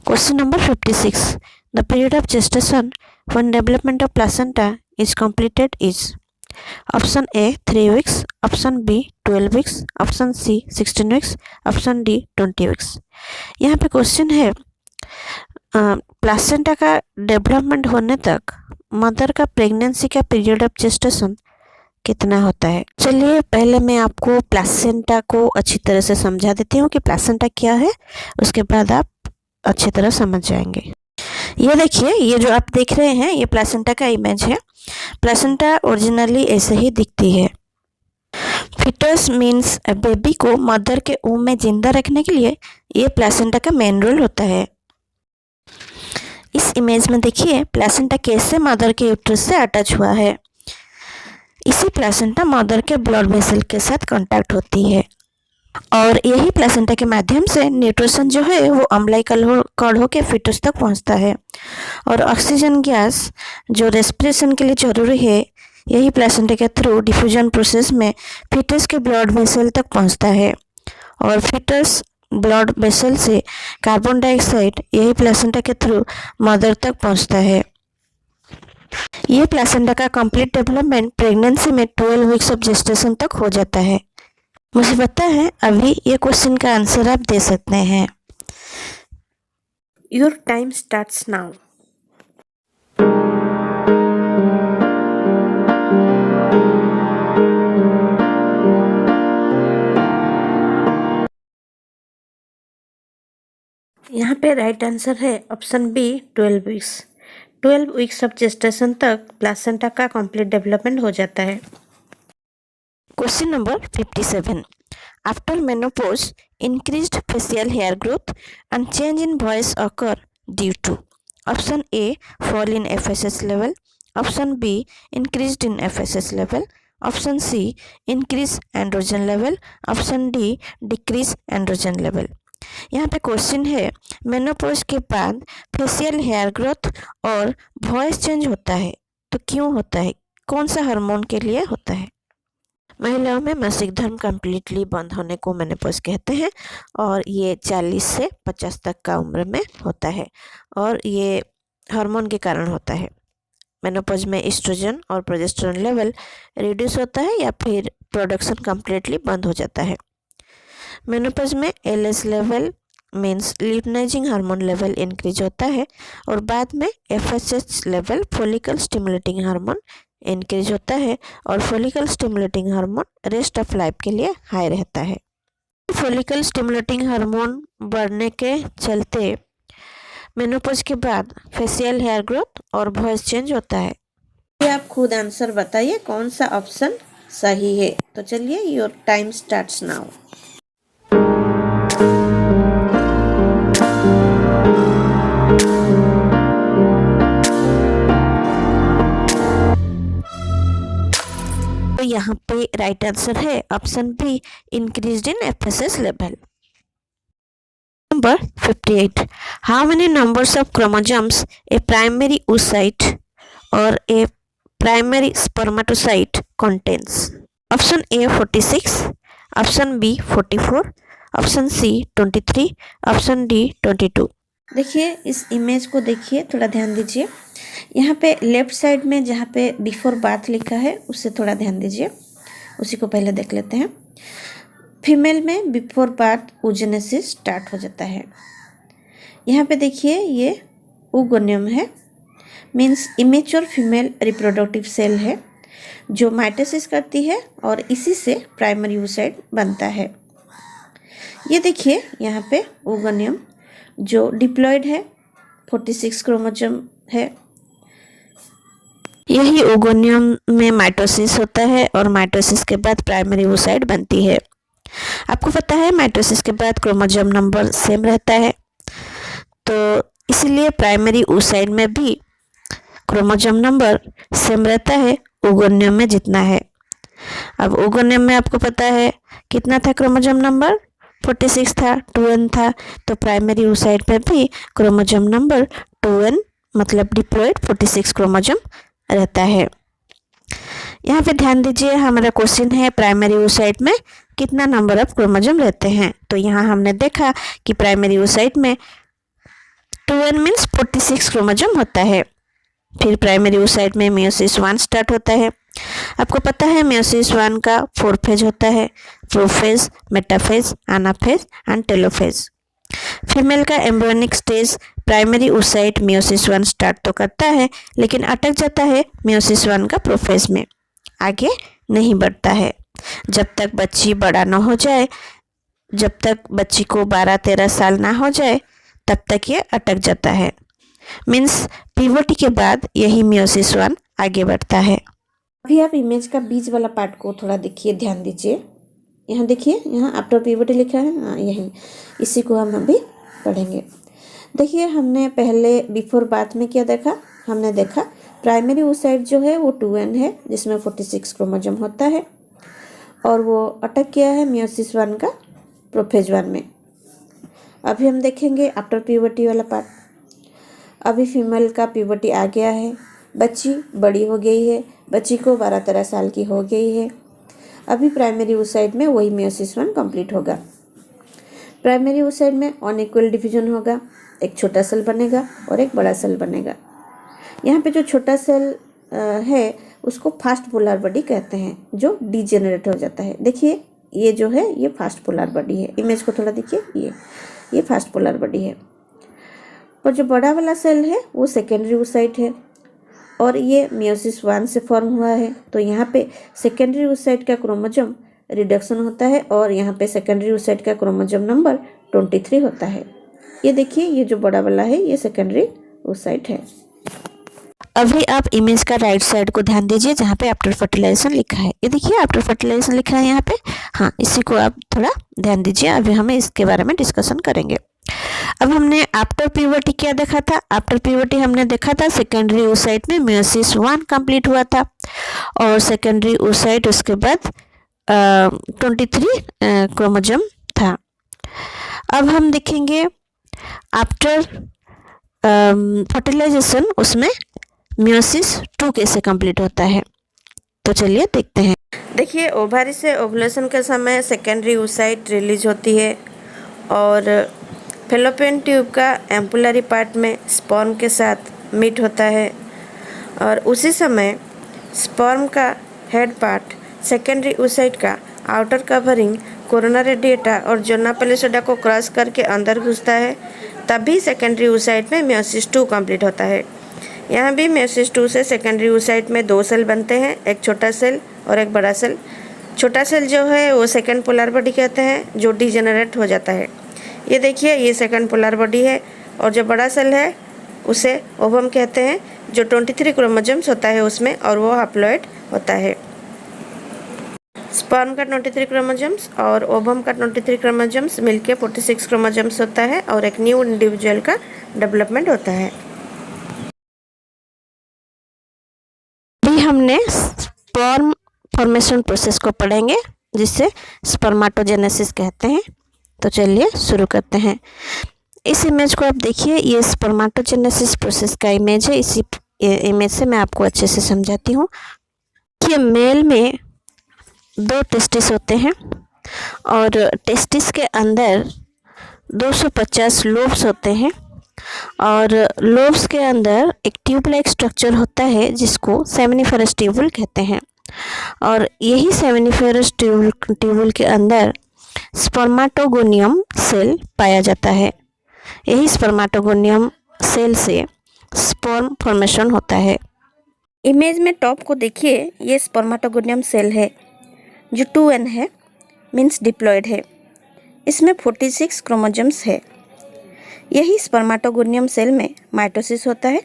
Question number 56. The period of gestation when development of placenta is completed is option A 3 weeks, option B 12 weeks, option C 16 weeks, option D 20 weeks। यहाँ पे question है placenta का development होने तक mother का pregnancy का period of gestation कितना होता है। चलिए पहले मैं आपको प्लासेंटा को अच्छी तरह से समझा देती हूँ कि प्लासेंटा क्या है, उसके बाद आप अच्छी तरह समझ जाएंगे। ये देखिए, ये जो आप देख रहे हैं ये प्लासेंटा का इमेज है। प्लासेंटा ओरिजिनली ऐसे ही दिखती है। फिटस मीन्स बेबी को मदर के ऊम में जिंदा रखने के लिए ये प्लासेंटा का मेन रोल होता है। इस इमेज में देखिए प्लासेंटा कैसे मदर के यूट्रस से अटैच हुआ है। इसी प्लासेंटा मदर के ब्लड वेसल के साथ कांटेक्ट होती है और यही प्लासेंटा के माध्यम से न्यूट्रिशन जो है वो अम्लाइकल कण होकर फिटस तक पहुंचता है और ऑक्सीजन गैस जो रेस्पिरेशन के लिए जरूरी है यही प्लासेंटा के थ्रू डिफ्यूजन प्रोसेस में फिटस के ब्लड वेसल तक पहुंचता है और फिटस ब्लड वेसल से कार्बन डाइऑक्साइड यही प्लासेंटा के थ्रू मदर तक पहुंचता है। ये प्लासेंटा का कंप्लीट डेवलपमेंट प्रेगनेंसी में 12 वीक्स ऑफ जेस्टेशन तक हो जाता है। मुझे पता है अभी ये क्वेश्चन का आंसर आप दे सकते हैं। Your time starts now. यहाँ पे राइट आंसर है option B 12 weeks. 12 weeks of gestation तक प्लासेंटा का कंप्लीट डेवलपमेंट हो जाता है। Question number 57. After menopause, increased facial hair growth and change in voice occur due to option A fall in FSH level, option B increased in FSH level, option C increase androgen level, option D decrease androgen level। यहाँ पे question है menopause के बाद facial hair growth और voice change होता है तो क्यों होता है, कौन सा हार्मोन के लिए होता है। महिलाओं में मासिक धर्म कम्प्लीटली बंद होने को मेनोपॉज कहते हैं और ये 40 से 50 तक का उम्र में होता है और ये हार्मोन के कारण होता है। मेनोपॉज में एस्ट्रोजन और प्रोजेस्टेरोन लेवल रिड्यूस होता है या फिर प्रोडक्शन कम्प्लीटली बंद हो जाता है। मेनोपॉज में LS level means luteinizing hormone level increase होता है और बाद में FSH level follicle stimulating hormone increase होता है और follicle stimulating hormone rest of life के लिए हाई रहता है। फॉलिकल स्टिमुलेटिंग हार्मोन बढ़ने के चलते मेनोपॉज के बाद फेशियल हेयर ग्रोथ और वॉइस चेंज होता है। आप खुद आंसर बताइए कौन सा ऑप्शन सही है। तो चलिए योर टाइम स्टार्ट्स नाउ। तो यहाँ पे राइट आंसर है option B increased in FSS level. Number 58. How many numbers of chromosomes a primary oocyte और a primary spermatocyte contains? Option A 46, option B 44, option C 23, option D 22। देखिए इस image को देखिए, थोड़ा ध्यान दीजिए। यहाँ पे लेफ्ट साइड में जहाँ पे बिफोर बाथ लिखा है उससे थोड़ा ध्यान दीजिए, उसी को पहले देख लेते हैं। फीमेल में बिफोर बाथ oogenesis स्टार्ट हो जाता है। यहाँ पे देखिए ये oogoneum है, means immature female reproductive cell है जो माइटोसिस करती है और इसी से प्राइमरी oocyte बनता है। ये देखिए यहाँ पे oogoneum जो डिप्लॉयड है, 46 क्रोमोसोम है। यही oogoneum में माइटोसिस होता है और माइटोसिस के बाद प्राइमरी oocyte बनती है। आपको पता है माइटोसिस के बाद क्रोमोसोम नंबर सेम रहता है, तो इसलिए प्राइमरी oocyte में भी क्रोमोसोम नंबर सेम रहता है oogoneum में जितना है। अब oogoneum में आपको पता है कितना था क्रोमोसोम नंबर, 46 था, 2n था, तो प्राइमरी oocyte में भी क्रोमोसोम नंबर 2n मतलब डिप्लॉयड 46 क्रोमोसोम रहता है। यहाँ पे ध्यान दीजिए, हमारा क्वेश्चन है प्राइमरी oocyte में कितना नंबर ऑफ क्रोमोसोम रहते हैं। तो यहाँ हमने देखा कि प्राइमरी oocyte में 2n मीन्स 46 क्रोमोसोम होता है। फिर प्राइमरी oocyte में मियोसिस 1 स्टार्ट होता है। आपको पता है मियोसिस 1 का 4 फेज होता है, prophase, metaphase, anaphase and telophase. Female का embryonic stage primary oocyte meiosis 1 start तो करता है, लेकिन अटक जाता है मियोसिस 1 का प्रोफेज में, आगे नहीं बढ़ता है। जब तक बच्ची बड़ा न हो जाए, जब तक बच्ची को 12-13 साल ना हो जाए, तब तक ये अटक जाता है। मीन्स पीवटी के बाद यही मियोसिस 1 आगे बढ़ता है। अभी आप इमेज का बीच वाला पार्ट को थोड़ा देखिए, ध्यान दीजिए। यहाँ देखिए, यहाँ आफ्टर पीवटी लिखा है, हाँ यही, इसी को हम अभी पढ़ेंगे। देखिए, हमने पहले बिफोर बात में क्या देखा, हमने देखा प्राइमरी oocyte जो है वो 2n है, जिसमें 46 क्रोमोसोम होता है, और वो अटक गया है मियोसिस 1 का प्रोफेज 1 में। अभी हम देखेंगे आफ्टर पीवटी वाला पार्ट। अभी फीमेल का पीवटी आ गया है, बच्ची बड़ी हो गई है, बच्ची को 12-13 साल की हो गई है। अभी प्राइमरी oocyte में वही मियोसिस 1 कंप्लीट होगा। प्राइमरी oocyte में अनइक्वल डिवीजन होगा, एक छोटा सेल बनेगा और एक बड़ा सेल बनेगा। यहाँ पे जो छोटा सेल है उसको फास्ट पोलर बॉडी कहते हैं, जो डीजेनरेट हो जाता है। देखिए, ये जो है ये फास्ट पोलर बॉडी है। इमेज को थोड़ा देखिए, ये फास्ट पोलर बॉडी है। और जो बड़ा वाला सेल है वो सेकेंडरी oocyte है, और ये मियोसिस 1 से फॉर्म हुआ है। तो यहाँ पे सेकेंडरी oocyte का क्रोमोसोम रिडक्शन होता है, और यहाँ पे सेकेंडरी oocyte का क्रोमोसोम नंबर 23 होता है। ये देखिए, ये जो बड़ा वाला है ये सेकेंडरी oocyte है। अभी आप इमेज का राइट साइड को ध्यान दीजिए, जहाँ पे आफ्टर फर्टिलाइजेशन लिखा है। ये देखिए, आफ्टर फर्टिलाइजेशन लिखा है यहाँ पे, हाँ इसी को आप थोड़ा ध्यान दीजिए। अभी हमें इसके बारे में डिस्कशन करेंगे। अब हमने आफ्टर पीवटी क्या देखा था, आफ्टर पीवटी हमने देखा था सेकेंडरी oocyte में मियोसिस 1 कंप्लीट हुआ था, और सेकेंडरी oocyte उसके बाद 23 क्रोमोसोम था। अब हम देखेंगे आफ्टर फर्टिलाइजेशन उसमें मियोसिस 2 कैसे कंप्लीट होता है। तो चलिए देखते हैं। देखिए, ओवारी से ओवुलेशन के समय सेकेंडरी oocyte रिलीज होती है, और फेलोपियन ट्यूब का एम्पुलरी पार्ट में स्पर्म के साथ मीट होता है, और उसी समय स्पर्म का हेड पार्ट सेकेंडरी oocyte का आउटर कवरिंग कोरोना रेडिएटा और जोना पेलिसोडा को क्रॉस करके अंदर घुसता है। तभी सेकेंडरी oocyte में मियोसिस 2 कंप्लीट होता है। यहाँ भी मियोसिस 2 से सेकेंडरी oocyte में 2 सेल बनते हैं, एक छोटा सेल और एक बड़ा सेल। छोटा सेल जो है वो सेकेंड पोलर बॉडी कहते हैं, जो डीजेनरेट हो जाता है। ये देखिए, ये सेकेंड पोलर बॉडी है, और जो बड़ा सेल है उसे ओवम कहते हैं, जो 23 क्रोमोसोम्स होता है उसमें, और वो हैप्लॉइड होता है। स्पर्म का 23 क्रोमोसोम्स और ओवम का 23 क्रोमोसोम्स मिलके 46 क्रोमोसोम्स होता है, और एक न्यू इंडिविजुअल का डेवलपमेंट होता है। अभी हमने स्पर्म फॉर्मेशन प्रोसेस को पढ़ेंगे, जिसे स्पर्माटोजेनेसिस कहते हैं। तो चलिए शुरू करते हैं। इस इमेज को आप देखिए, ये स्पर्माटोजेनेसिस प्रोसेस का इमेज है। इसी इमेज से मैं आपको अच्छे से समझाती हूँ कि मेल में 2 टेस्टिस होते हैं, और टेस्टिस के अंदर 250 लोब्स होते हैं, और लोब्स के अंदर एक ट्यूब लाइक स्ट्रक्चर होता है जिसको सेमिनिफेरस ट्यूबुल कहते हैं, और यही सेमिनिफेरस ट्यूबुल के अंदर स्पर्माटोगोनियम सेल पाया जाता है। यही स्पर्माटोगोनियम सेल से स्पर्म फॉर्मेशन होता है। इमेज में टॉप को देखिए, ये स्पर्माटोगोनियम सेल है जो 2n है, मीन्स डिप्लॉयड है। इसमें 46 क्रोमोसोम्स है। यही स्पर्माटोगोनियम सेल में माइटोसिस होता है,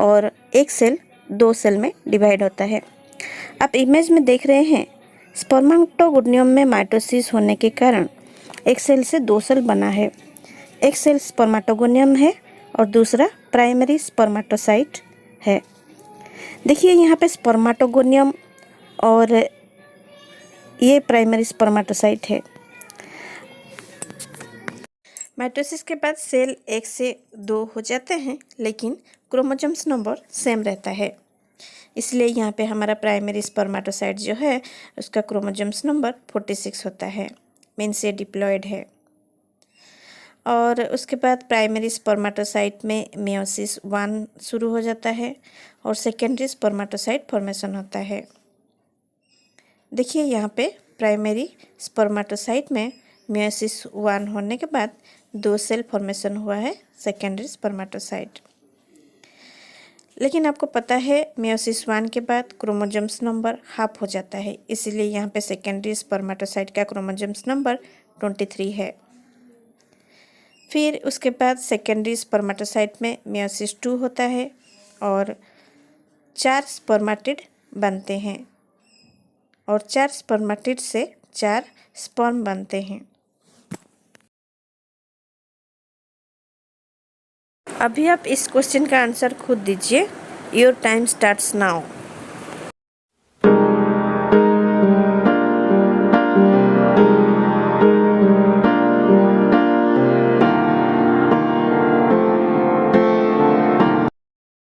और एक सेल 2 सेल में डिवाइड होता है। आप इमेज में देख रहे हैं, स्पर्माटोगोनियम में माइटोसिस होने के कारण एक सेल से 2 सेल बना है। एक सेल स्पर्माटोगोनियम है और दूसरा प्राइमरी स्पर्माटोसाइट है। देखिए, यहाँ पे स्पर्माटोगोनियम और ये प्राइमरी स्पर्माटोसाइट है। माइटोसिस के बाद सेल 1 से 2 हो जाते हैं, लेकिन क्रोमोसोम्स नंबर सेम रहता है। इसलिए यहाँ पे हमारा प्राइमरी स्पर्माटोसाइट जो है उसका क्रोमोसोम्स नंबर 46 होता है, मीन्स ये डिप्लॉयड है। और उसके बाद प्राइमरी स्पर्मेटोसाइट में मियोसिस 1 शुरू हो जाता है और सेकेंडरी स्पर्मेटोसाइट फॉर्मेशन होता है। देखिए यहाँ पे प्राइमरी स्पर्मेटोसाइट में मियोसिस 1 होने के बाद 2 सेल फॉर्मेशन हुआ है सेकेंडरी स्पर्मेटोसाइट। लेकिन आपको पता है मियोसिस 1 के बाद क्रोमोसोम्स नंबर हाफ हो जाता है, इसलिए यहाँ पे सेकेंडरी स्पर्मेटोसाइट का क्रोमोसोम्स नंबर 23 है। फिर उसके बाद सेकेंडरी स्पर्मेटोसाइट में मियोसिस 2 होता है और 4 स्पर्मेटिड बनते हैं और 4 स्पर्मेटिड से 4 स्पर्म बनते हैं। अभी आप इस क्वेश्चन का आंसर खुद दीजिए। Your time starts now.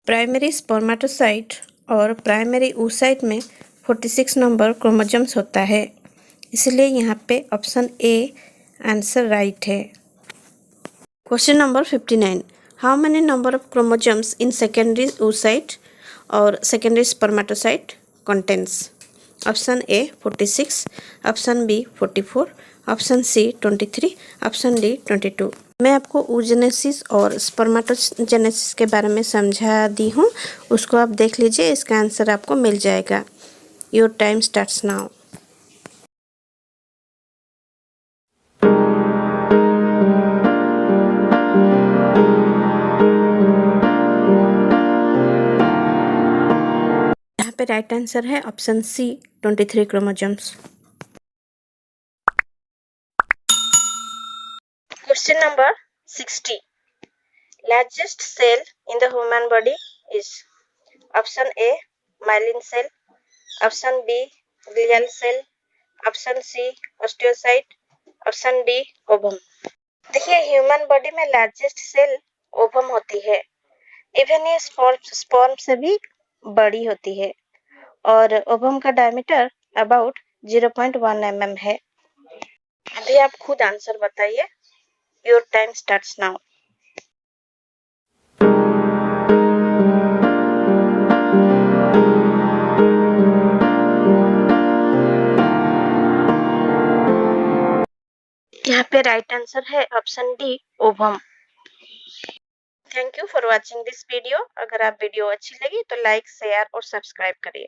Primary spermatocyte और प्राइमरी oocyte में 46 नंबर क्रोमोसोम्स होता है, इसलिए यहाँ पे ऑप्शन ए आंसर राइट है। Question number 59, how many number of chromosomes in secondary oocyte और secondary spermatocyte contains? Option A 46, option B 44, option C 23, option D 22। मैं आपको oogenesis और स्पर्मेटोजेनेसिस के बारे में समझा दी हूँ, उसको आप देख लीजिए, इसका आंसर आपको मिल जाएगा। Your time starts now. यहाँ पे राइट आंसर है option C 23 chromosomes. Question number 60. Largest cell in the human body is option A myelin cell, option B glial cell, option C osteocyte, option D ovum। देखिए human body में largest cell ovum होती है। Even ये sperm से भी बड़ी होती है और ओवम का डायमीटर अबाउट 0.1 mm है। अभी आप खुद आंसर बताइए। Your time starts now. यहाँ पे राइट आंसर है option D ovum. Thank you for watching this video. अगर आप वीडियो अच्छी लगी तो लाइक शेयर और सब्सक्राइब करिए।